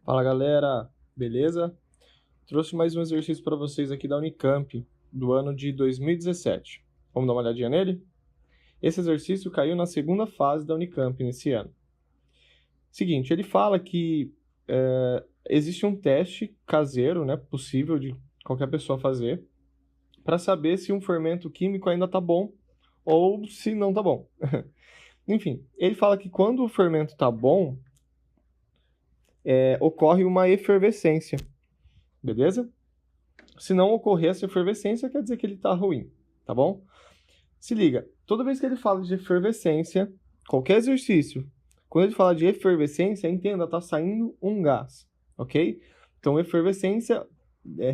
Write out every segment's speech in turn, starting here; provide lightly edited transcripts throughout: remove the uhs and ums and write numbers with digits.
Fala galera, beleza? Trouxe mais um exercício para vocês aqui da Unicamp, do ano de 2017. Vamos dar uma olhadinha nele? Esse exercício caiu na segunda fase da Unicamp nesse ano. Seguinte, ele fala que existe um teste caseiro, né, possível de qualquer pessoa fazer, para saber se um fermento químico ainda está bom ou se não está bom. Enfim, ele fala que quando o fermento está bom, ocorre uma efervescência, beleza? Se não ocorrer essa efervescência, quer dizer que ele está ruim, tá bom? Se liga, toda vez que ele fala de efervescência, qualquer exercício, quando ele fala de efervescência, entenda, está saindo um gás, ok? Então, efervescência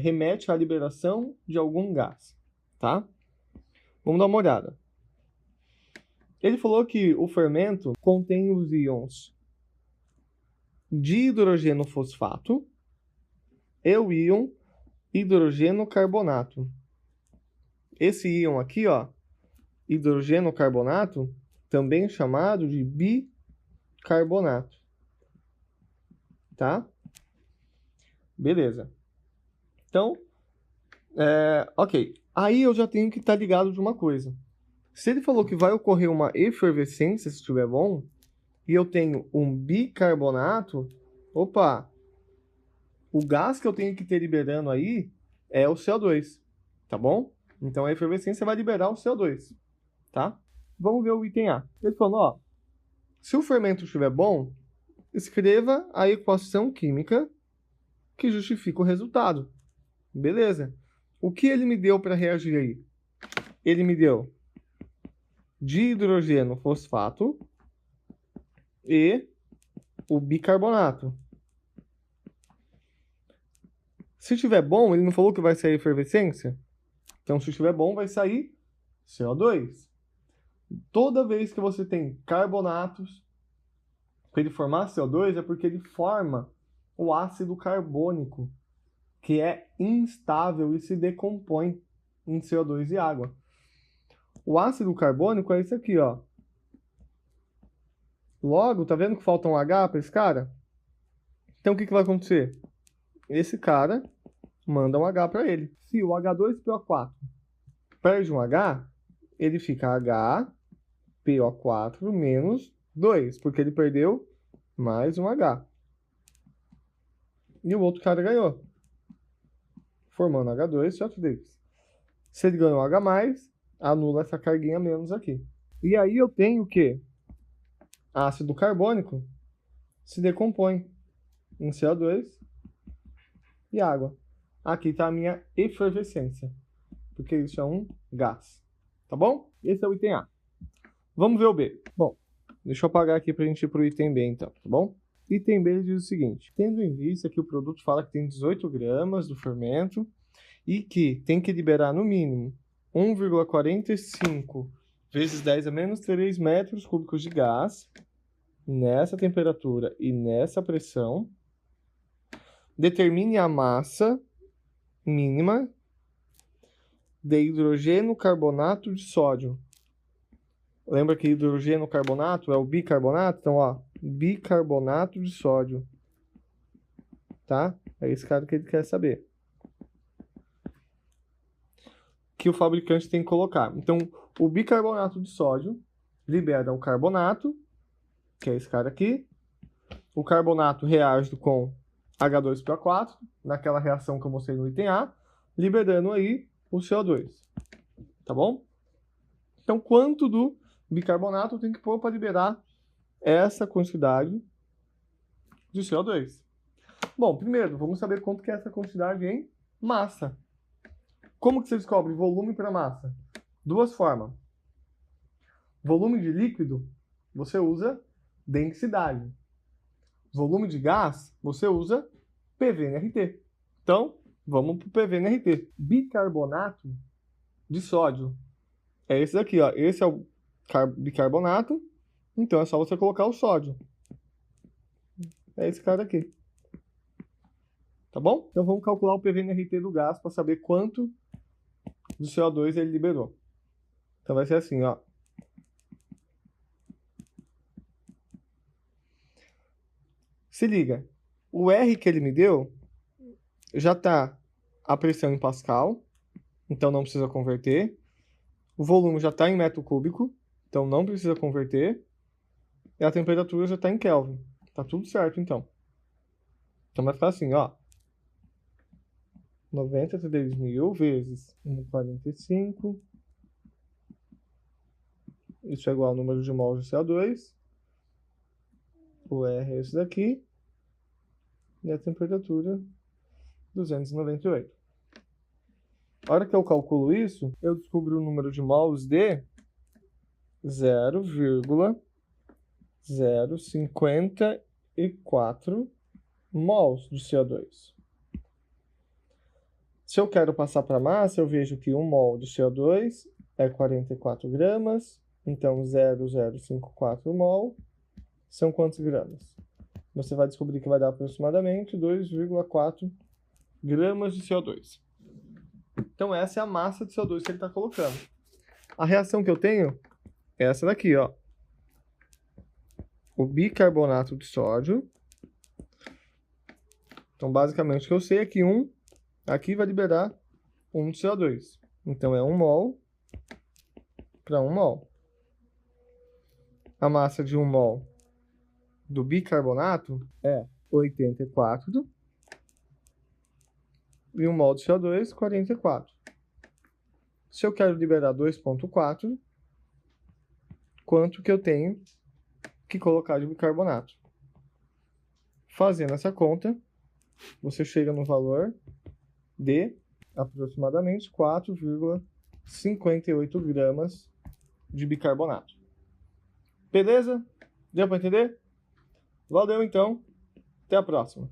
remete à liberação de algum gás, tá? Vamos dar uma olhada. Ele falou que o fermento contém os íons de hidrogênio fosfato e o íon hidrogênio carbonato. Esse íon aqui, ó, hidrogênio carbonato, também chamado de bicarbonato, tá? Beleza. Então, ok. Aí eu já tenho que estar ligado de uma coisa. Se ele falou que vai ocorrer uma efervescência, se estiver bom, e eu tenho um bicarbonato, opa, o gás que eu tenho que ter liberando aí é o CO2, tá bom? Então a efervescência vai liberar o CO2, tá? Vamos ver o item A. Ele falou, ó, se o fermento estiver bom, escreva a equação química que justifica o resultado. Beleza. O que ele me deu para reagir aí? Ele me deu dihidrogênio fosfato e o bicarbonato. Se estiver bom, ele não falou que vai sair efervescência? Então, se estiver bom, vai sair CO2. Toda vez que você tem carbonatos, para ele formar CO2, é porque ele forma o ácido carbônico, que é instável e se decompõe em CO2 e água. O ácido carbônico é esse aqui, ó. Logo, tá vendo que falta um H para esse cara? Então, o que vai acontecer? Esse cara manda um H para ele. Se o H2PO4 perde um H, ele fica HPO4 menos 2, porque ele perdeu mais um H. E o outro cara ganhou, formando H2CO3. Se ele ganhou H+, anula essa carguinha menos aqui. E aí eu tenho o quê? Ácido carbônico se decompõe em CO2 e água. Aqui está a minha efervescência, porque isso é um gás. Tá bom? Esse é o item A. Vamos ver o B. Bom, deixa eu apagar aqui para a gente ir para o item B, então, tá bom? Item B diz o seguinte: tendo em vista que o produto fala que tem 18 gramas do fermento e que tem que liberar no mínimo 1,45 vezes 10 a menos 3 metros cúbicos de gás nessa temperatura e nessa pressão, determine a massa mínima de hidrogênio carbonato de sódio. Lembra que hidrogênio carbonato é o bicarbonato? Então, ó, bicarbonato de sódio. Tá? É esse cara que ele quer saber. Que o fabricante tem que colocar. Então, o bicarbonato de sódio libera o carbonato, que é esse cara aqui. O carbonato reage com H2PO4, naquela reação que eu mostrei no item A, liberando aí o CO2. Tá bom? Então, quanto do bicarbonato eu tenho que pôr para liberar essa quantidade de CO2? Bom, primeiro, vamos saber quanto que é essa quantidade em massa. Como que você descobre volume para massa? Duas formas. Volume de líquido, você usa densidade. Volume de gás, você usa PV/NRT. Então, vamos para o PV/NRT. Bicarbonato de sódio é esse daqui, ó. Esse é o bicarbonato, então é só você colocar o sódio. É esse cara aqui. Tá bom? Então vamos calcular o PV/NRT do gás para saber quanto do CO2 ele liberou. Então vai ser assim, ó. Se liga. O R que ele me deu já está a pressão em Pascal, então não precisa converter. O volume já está em metro cúbico, então não precisa converter. E a temperatura já está em Kelvin. Tá tudo certo, então. Então vai ficar assim, ó. 93.000 vezes 1,45. Isso é igual ao número de mols de CO2. O R é esse daqui. E a temperatura, 298. A hora que eu calculo isso, eu descubro o número de mols de 0,054 mols de CO2. Se eu quero passar para massa, eu vejo que 1 mol de CO2 é 44 gramas. Então, 0,054 mol são quantos gramas? Você vai descobrir que vai dar aproximadamente 2,4 gramas de CO2. Então, essa é a massa de CO2 que ele está colocando. A reação que eu tenho é essa daqui, ó. O bicarbonato de sódio. Então, basicamente, o que eu sei é que aqui vai liberar 1 de CO2. Então, é 1 mol para 1 mol. A massa de 1 mol do bicarbonato é 84. E 1 mol de CO2, 44. Se eu quero liberar 2,4, quanto que eu tenho que colocar de bicarbonato? Fazendo essa conta, você chega no valor de aproximadamente 4,58 gramas de bicarbonato. Beleza? Deu para entender? Valeu, então. Até a próxima.